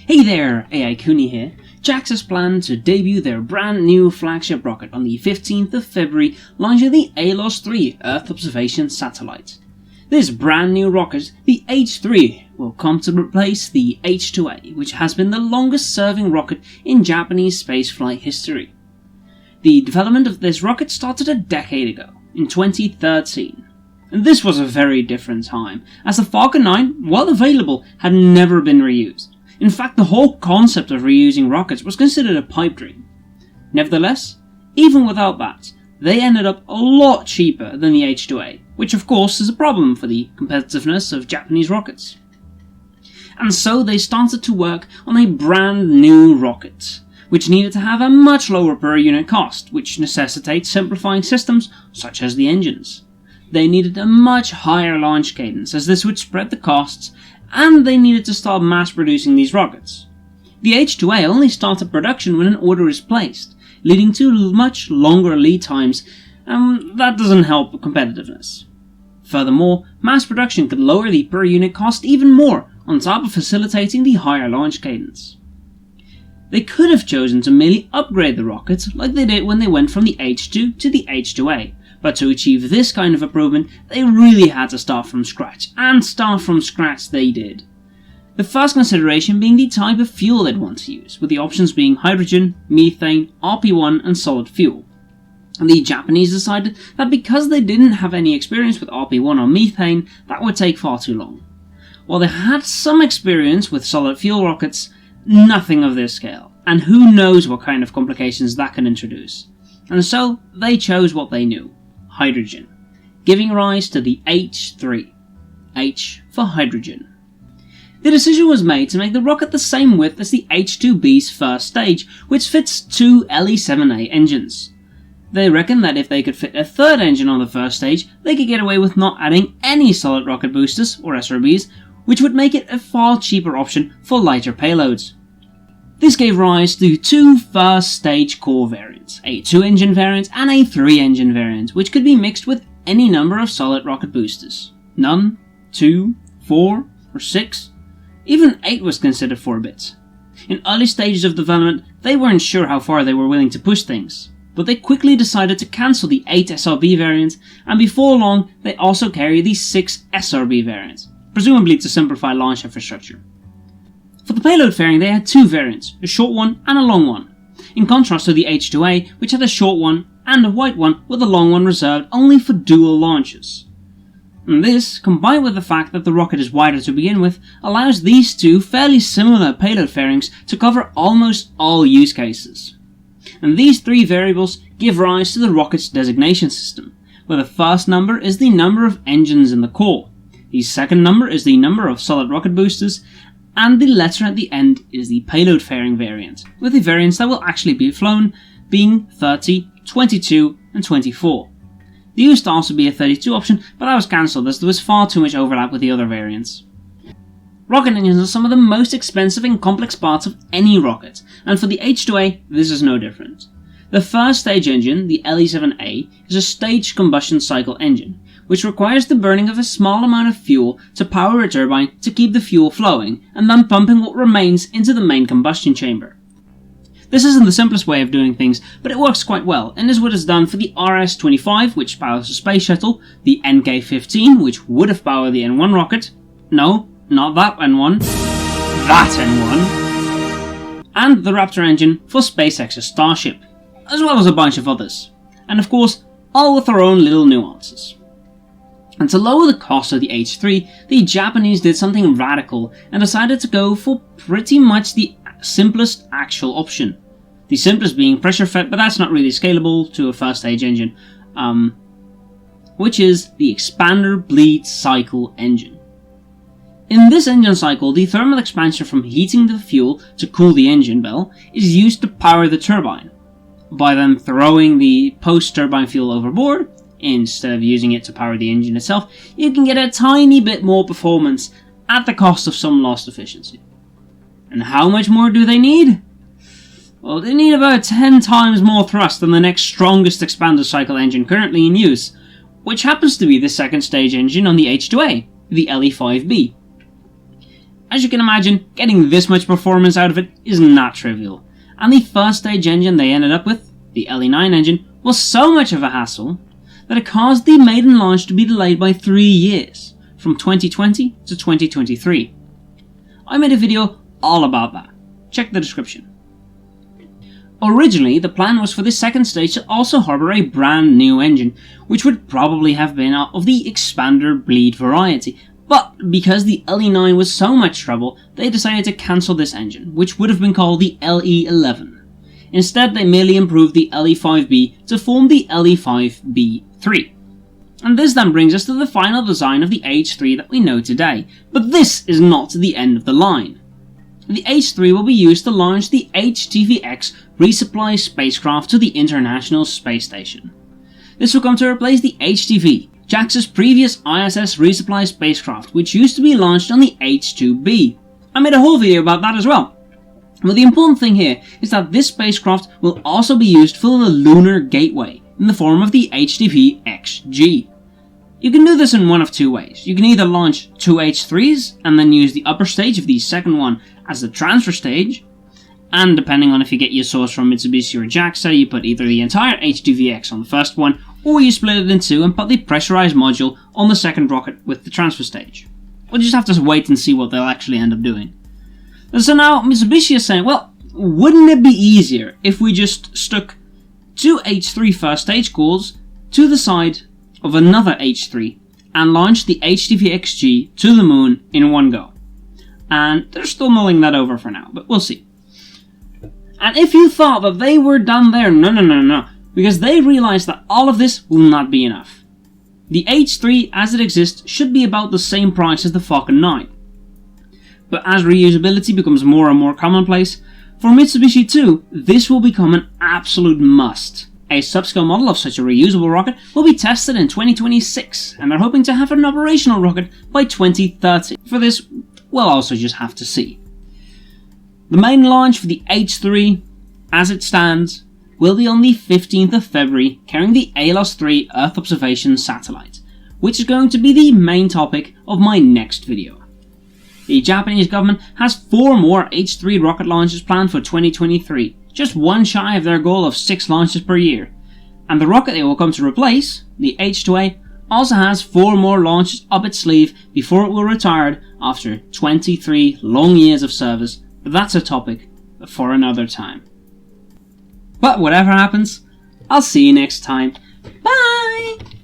Hey there, AI Cooney here. JAXA has planned to debut their brand new flagship rocket on the 15th of February, launching the ALOS-3 Earth Observation Satellite. This brand new rocket, the H-3, will come to replace the H-IIA, which has been the longest serving rocket in Japanese spaceflight history. The development of this rocket started a decade ago, in 2013. And this was a very different time, as the Falcon 9, while available, had never been reused. In fact, the whole concept of reusing rockets was considered a pipe dream. Nevertheless, even without that, they ended up a lot cheaper than the H-IIA, which of course is a problem for the competitiveness of Japanese rockets. And so they started to work on a brand new rocket, which needed to have a much lower per unit cost, which necessitates simplifying systems such as the engines. They needed a much higher launch cadence, as this would spread the costs, and they needed to start mass producing these rockets. The H-IIA only started production when an order is placed, leading to much longer lead times, and that doesn't help competitiveness. Furthermore, mass production could lower the per unit cost even more, on top of facilitating the higher launch cadence. They could have chosen to merely upgrade the rocket like they did when they went from the H-2 to the H-IIA, but to achieve this kind of improvement, they really had to start from scratch, and start from scratch they did. The first consideration being the type of fuel they'd want to use, with the options being hydrogen, methane, RP1 and solid fuel. The Japanese decided that because they didn't have any experience with RP1 or methane, that would take far too long. While they had some experience with solid fuel rockets, nothing of this scale, and who knows what kind of complications that can introduce. And so they chose what they knew. Hydrogen, giving rise to the H-3, H for hydrogen. The decision was made to make the rocket the same width as the H-IIB's first stage, which fits two LE-7A engines. They reckoned that if they could fit a third engine on the first stage, they could get away with not adding any solid rocket boosters, or SRBs, which would make it a far cheaper option for lighter payloads. This gave rise to two first stage core variants, a 2-engine variant and a 3-engine variant, which could be mixed with any number of solid rocket boosters. None, 2, 4, or 6. Even 8 was considered for a bit. In early stages of development, they weren't sure how far they were willing to push things, but they quickly decided to cancel the 8 SRB variant, and before long they also carry the 6 SRB variant, presumably to simplify launch infrastructure. For the payload fairing, they had two variants, a short one and a long one, in contrast to the H-IIA, which had a short one and a wide one with a long one reserved only for dual launches. And this, combined with the fact that the rocket is wider to begin with, allows these two fairly similar payload fairings to cover almost all use cases. And these three variables give rise to the rocket's designation system, where the first number is the number of engines in the core, the second number is the number of solid rocket boosters, and the letter at the end is the payload fairing variant, with the variants that will actually be flown being 30, 22 and 24. There used to also be a 32 option, but that was cancelled as there was far too much overlap with the other variants. Rocket engines are some of the most expensive and complex parts of any rocket, and for the H-IIA this is no different. The first stage engine, the LE-7A, is a staged combustion cycle engine, which requires the burning of a small amount of fuel to power a turbine to keep the fuel flowing, and then pumping what remains into the main combustion chamber. This isn't the simplest way of doing things, but it works quite well, and is what is done for the RS-25, which powers the space shuttle, the NK-15, which would have powered the N1 rocket, no, not that N1, that N1, and the Raptor engine for SpaceX's Starship, as well as a bunch of others, and of course, all with their own little nuances. And to lower the cost of the H-3, the Japanese did something radical and decided to go for pretty much the simplest actual option. The simplest being pressure fed, but that's not really scalable to a first stage engine, which is the expander bleed cycle engine. In this engine cycle, the thermal expansion from heating the fuel to cool the engine bell is used to power the turbine. By then throwing the post-turbine fuel overboard, instead of using it to power the engine itself, you can get a tiny bit more performance at the cost of some lost efficiency. And how much more do they need? Well, they need about 10 times more thrust than the next strongest expander cycle engine currently in use, which happens to be the second stage engine on the H-IIA, the LE-5B. As you can imagine, getting this much performance out of it is not trivial, and the first stage engine they ended up with, the LE9 engine, was so much of a hassle that it caused the Maiden launch to be delayed by 3 years, from 2020 to 2023. I made a video all about that, check the description. Originally, the plan was for this second stage to also harbour a brand new engine, which would probably have been of the expander bleed variety, but because the LE9 was so much trouble, they decided to cancel this engine, which would have been called the LE11. Instead, they merely improved the LE5B to form the LE5B3. And this then brings us to the final design of the H3 that we know today, but this is not the end of the line. The H3 will be used to launch the HTV-X resupply spacecraft to the International Space Station. This will come to replace the HTV, JAXA's previous ISS resupply spacecraft, which used to be launched on the H-IIB. I made a whole video about that as well. But the important thing here is that this spacecraft will also be used for the Lunar Gateway in the form of the HTV-XG. You can do this in one of two ways. You can either launch 2 H3s and then use the upper stage of the second one as the transfer stage, and depending on if you get your source from Mitsubishi or JAXA, you put either the entire HTV-X on the first one, or you split it in two and put the pressurized module on the second rocket with the transfer stage. We'll just have to wait and see what they'll actually end up doing. So now Mitsubishi is saying, well, wouldn't it be easier if we just stuck 2 H3 first stage cores to the side of another H3 and launched the HTV-XG to the moon in one go? And they're still mulling that over for now, but we'll see. And if you thought that they were done there, no, because they realized that all of this will not be enough. The H3 as it exists should be about the same price as the Falcon 9. But as reusability becomes more and more commonplace, for Mitsubishi too, this will become an absolute must. A subscale model of such a reusable rocket will be tested in 2026, and they're hoping to have an operational rocket by 2030. For this, we'll also just have to see. The main launch for the H3, as it stands, will be on the 15th of February, carrying the ALOS-3 Earth observation satellite, which is going to be the main topic of my next video. The Japanese government has 4 more H3 rocket launches planned for 2023, just one shy of their goal of 6 launches per year. And the rocket they will come to replace, the H-IIA, also has 4 more launches up its sleeve before it will retire after 23 long years of service, but that's a topic for another time. But whatever happens, I'll see you next time. Bye!